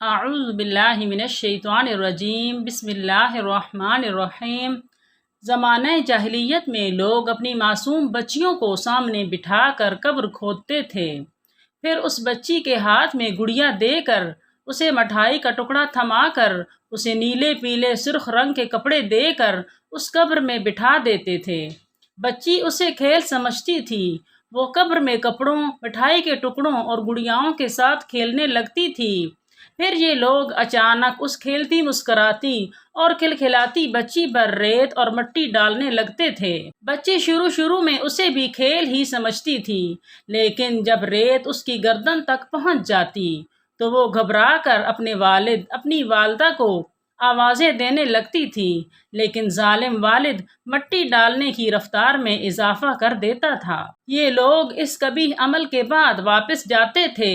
اعوذ باللہ من الشیطان الرجیم بسم اللہ الرحمن الرحیم۔ زمانہ جاہلیت میں لوگ اپنی معصوم بچیوں کو سامنے بٹھا کر قبر کھودتے تھے، پھر اس بچی کے ہاتھ میں گڑیا دے کر، اسے مٹھائی کا ٹکڑا تھما کر، اسے نیلے پیلے سرخ رنگ کے کپڑے دے کر اس قبر میں بٹھا دیتے تھے۔ بچی اسے کھیل سمجھتی تھی، وہ قبر میں کپڑوں، مٹھائی کے ٹکڑوں اور گڑیاؤں کے ساتھ کھیلنے لگتی تھی۔ پھر یہ لوگ اچانک اس کھیلتی مسکراتی اور کھلکھلاتی بچی پر ریت اور مٹی ڈالنے لگتے تھے۔ بچی شروع میں اسے بھی کھیل ہی سمجھتی تھی، لیکن جب ریت اس کی گردن تک پہنچ جاتی تو وہ گھبرا کر اپنی والدہ کو آوازیں دینے لگتی تھی، لیکن ظالم والد مٹی ڈالنے کی رفتار میں اضافہ کر دیتا تھا۔ یہ لوگ اس قبیح عمل کے بعد واپس جاتے تھے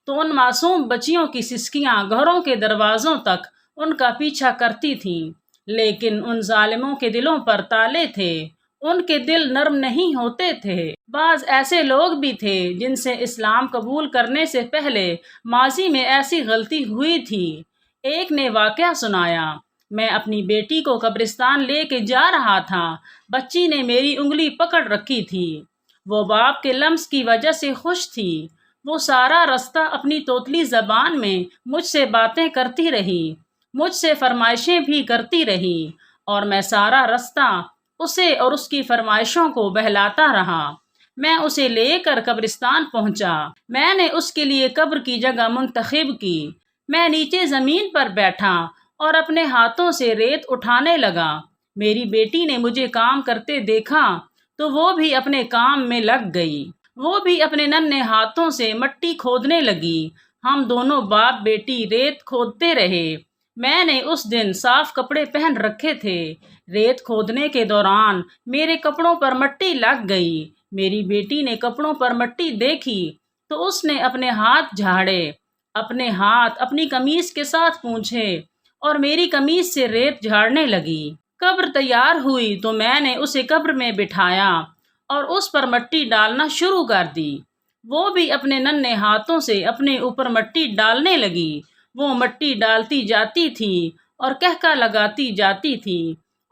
تو ان معصوم بچیوں کی سسکیاں گھروں کے دروازوں تک ان کا پیچھا کرتی تھیں، لیکن ان ظالموں کے دلوں پر تالے تھے، ان کے دل نرم نہیں ہوتے تھے۔ بعض ایسے لوگ بھی تھے جن سے اسلام قبول کرنے سے پہلے ماضی میں ایسی غلطی ہوئی تھی۔ ایک نے واقعہ سنایا، میں اپنی بیٹی کو قبرستان لے کے جا رہا تھا، بچی نے میری انگلی پکڑ رکھی تھی، وہ باپ کے لمس کی وجہ سے خوش تھی، وہ سارا رستہ اپنی توتلی زبان میں مجھ سے باتیں کرتی رہی، مجھ سے فرمائشیں بھی کرتی رہی، اور میں سارا رستہ اسے اور اس کی فرمائشوں کو بہلاتا رہا۔ میں اسے لے کر قبرستان پہنچا، میں نے اس کے لیے قبر کی جگہ منتخب کی، میں نیچے زمین پر بیٹھا اور اپنے ہاتھوں سے ریت اٹھانے لگا۔ میری بیٹی نے مجھے کام کرتے دیکھا تو وہ بھی اپنے کام میں لگ گئی، وہ بھی اپنے ننھے ہاتھوں سے مٹی کھودنے لگی، ہم دونوں باپ بیٹی ریت کھودتے رہے۔ میں نے اس دن صاف کپڑے پہن رکھے تھے، ریت کھودنے کے دوران میرے کپڑوں پر مٹی لگ گئی، میری بیٹی نے کپڑوں پر مٹی دیکھی تو اس نے اپنے ہاتھ جھاڑے، اپنے ہاتھ اپنی قمیص کے ساتھ پونچھے اور میری قمیص سے ریت جھاڑنے لگی۔ قبر تیار ہوئی تو میں نے اسے قبر میں بٹھایا اور اس پر مٹی ڈالنا شروع کر دی، وہ بھی اپنے ننھے ہاتھوں سے اپنے اوپر مٹی ڈالنے لگی، وہ مٹی ڈالتی جاتی تھی اور کہکا لگاتی جاتی تھی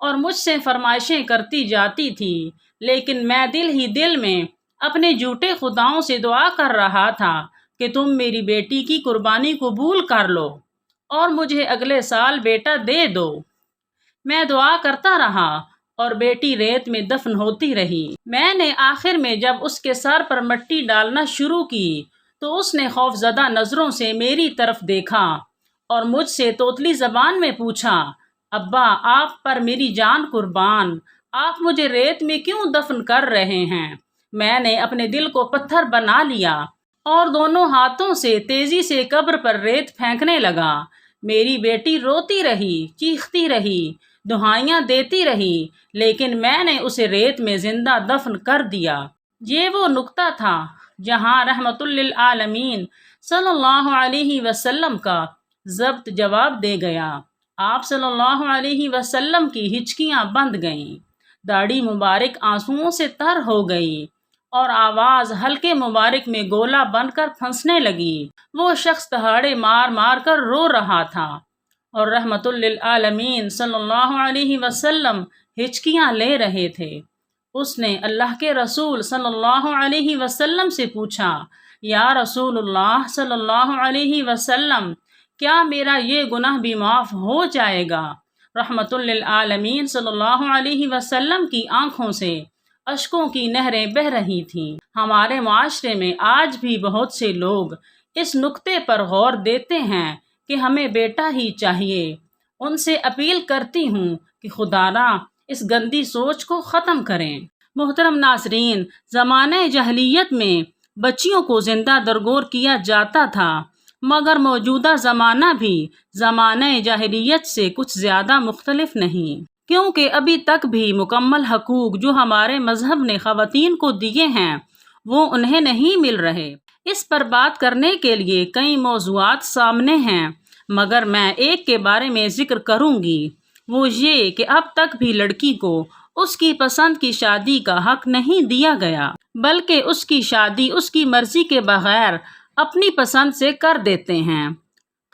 اور مجھ سے فرمائشیں کرتی جاتی تھی، لیکن میں دل ہی دل میں اپنے جھوٹے خداؤں سے دعا کر رہا تھا کہ تم میری بیٹی کی قربانی قبول کر لو اور مجھے اگلے سال بیٹا دے دو۔ میں دعا کرتا رہا اور بیٹی ریت میں دفن ہوتی رہی۔ میں نے آخر میں جب اس کے سر پر مٹی ڈالنا شروع کی تو اس نے خوفزدہ نظروں سے میری طرف دیکھا اور مجھ سے توتلی زبان میں پوچھا، ابا آپ پر میری جان قربان، آپ مجھے ریت میں کیوں دفن کر رہے ہیں؟ میں نے اپنے دل کو پتھر بنا لیا اور دونوں ہاتھوں سے تیزی سے قبر پر ریت پھینکنے لگا۔ میری بیٹی روتی رہی، چیختی رہی، دہائیاں دیتی رہی، لیکن میں نے اسے ریت میں زندہ دفن کر دیا۔ یہ وہ نقطہ تھا جہاں رحمت للعالمین صلی اللہ علیہ وسلم کا ضبط جواب دے گیا۔ آپ صلی اللہ علیہ وسلم کی ہچکیاں بند گئیں، داڑھی مبارک آنسوؤں سے تر ہو گئی اور آواز حلقے مبارک میں گولا بن کر پھنسنے لگی۔ وہ شخص دہاڑے مار مار کر رو رہا تھا اور رحمت للعالمین صلی اللہ علیہ وسلم ہچکیاں لے رہے تھے۔ اس نے اللہ کے رسول صلی اللہ علیہ وسلم سے پوچھا، یا رسول اللہ صلی اللہ علیہ وسلم، کیا میرا یہ گناہ بھی معاف ہو جائے گا؟ رحمت للعالمین صلی اللہ علیہ وسلم کی آنکھوں سے اشکوں کی نہریں بہہ رہی تھیں۔ ہمارے معاشرے میں آج بھی بہت سے لوگ اس نقطے پر غور دیتے ہیں کہ ہمیں بیٹا ہی چاہیے۔ ان سے اپیل کرتی ہوں کہ خدا را اس گندی سوچ کو ختم کریں۔ محترم ناظرین، زمانہ جاہلیت میں بچیوں کو زندہ درگور کیا جاتا تھا، مگر موجودہ زمانہ بھی زمانہ جاہلیت سے کچھ زیادہ مختلف نہیں، کیونکہ ابھی تک بھی مکمل حقوق جو ہمارے مذہب نے خواتین کو دیے ہیں وہ انہیں نہیں مل رہے۔ اس پر بات کرنے کے لیے کئی موضوعات سامنے ہیں، مگر میں ایک کے بارے میں ذکر کروں گی، وہ یہ کہ اب تک بھی لڑکی کو اس کی پسند کی شادی کا حق نہیں دیا گیا، بلکہ اس کی شادی اس کی مرضی کے بغیر اپنی پسند سے کر دیتے ہیں۔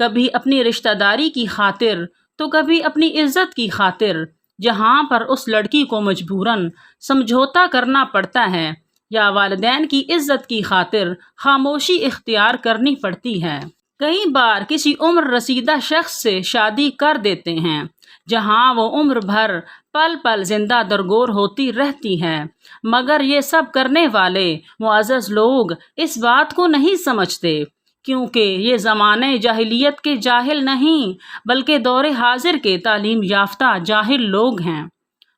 کبھی اپنی رشتہ داری کی خاطر تو کبھی اپنی عزت کی خاطر، جہاں پر اس لڑکی کو مجبوراً سمجھوتا کرنا پڑتا ہے یا والدین کی عزت کی خاطر خاموشی اختیار کرنی پڑتی ہے۔ کئی بار کسی عمر رسیدہ شخص سے شادی کر دیتے ہیں جہاں وہ عمر بھر پل پل زندہ درگور ہوتی رہتی ہے، مگر یہ سب کرنے والے معزز لوگ اس بات کو نہیں سمجھتے، کیونکہ یہ زمانہ جاہلیت کے جاہل نہیں بلکہ دور حاضر کے تعلیم یافتہ جاہل لوگ ہیں۔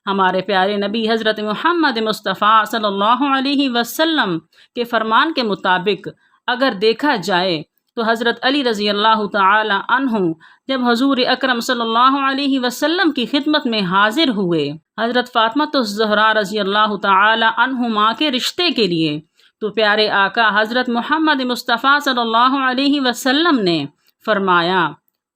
ہمارے پیارے نبی حضرت محمد مصطفیٰ صلی اللہ علیہ وسلم کے فرمان کے مطابق اگر دیکھا جائے تو حضرت علی رضی اللہ تعالی عنہ جب حضور اکرم صلی اللہ علیہ وسلم کی خدمت میں حاضر ہوئے حضرت فاطمہ الزہرا رضی اللہ تعالی عنہما کے رشتے کے لیے، تو پیارے آقا حضرت محمد مصطفیٰ صلی اللہ علیہ وسلم نے فرمایا،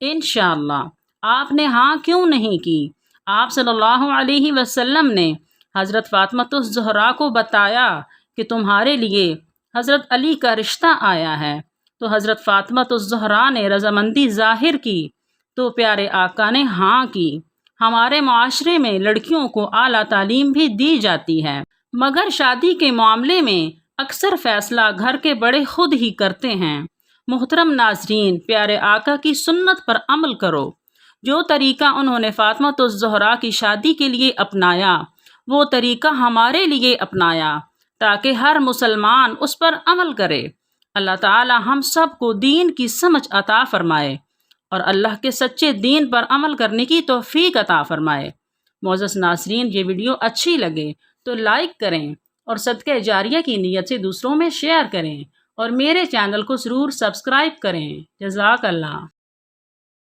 انشاءاللہ۔ آپ نے ہاں کیوں نہیں کی؟ آپ صلی اللہ علیہ وسلم نے حضرت فاطمہ الزہرا کو بتایا کہ تمہارے لیے حضرت علی کا رشتہ آیا ہے، تو حضرت فاطمہ الزہرا نے رضامندی ظاہر کی، تو پیارے آقا نے ہاں کی۔ ہمارے معاشرے میں لڑکیوں کو اعلیٰ تعلیم بھی دی جاتی ہے، مگر شادی کے معاملے میں اکثر فیصلہ گھر کے بڑے خود ہی کرتے ہیں۔ محترم ناظرین، پیارے آقا کی سنت پر عمل کرو۔ جو طریقہ انہوں نے فاطمہ الزہرا کی شادی کے لیے اپنایا، وہ طریقہ ہمارے لیے اپنایا تاکہ ہر مسلمان اس پر عمل کرے۔ اللہ تعالی ہم سب کو دین کی سمجھ عطا فرمائے اور اللہ کے سچے دین پر عمل کرنے کی توفیق عطا فرمائے۔ معزز ناظرین، یہ ویڈیو اچھی لگے تو لائک کریں اور صدقہ جاریہ کی نیت سے دوسروں میں شیئر کریں اور میرے چینل کو ضرور سبسکرائب کریں۔ جزاک اللہ۔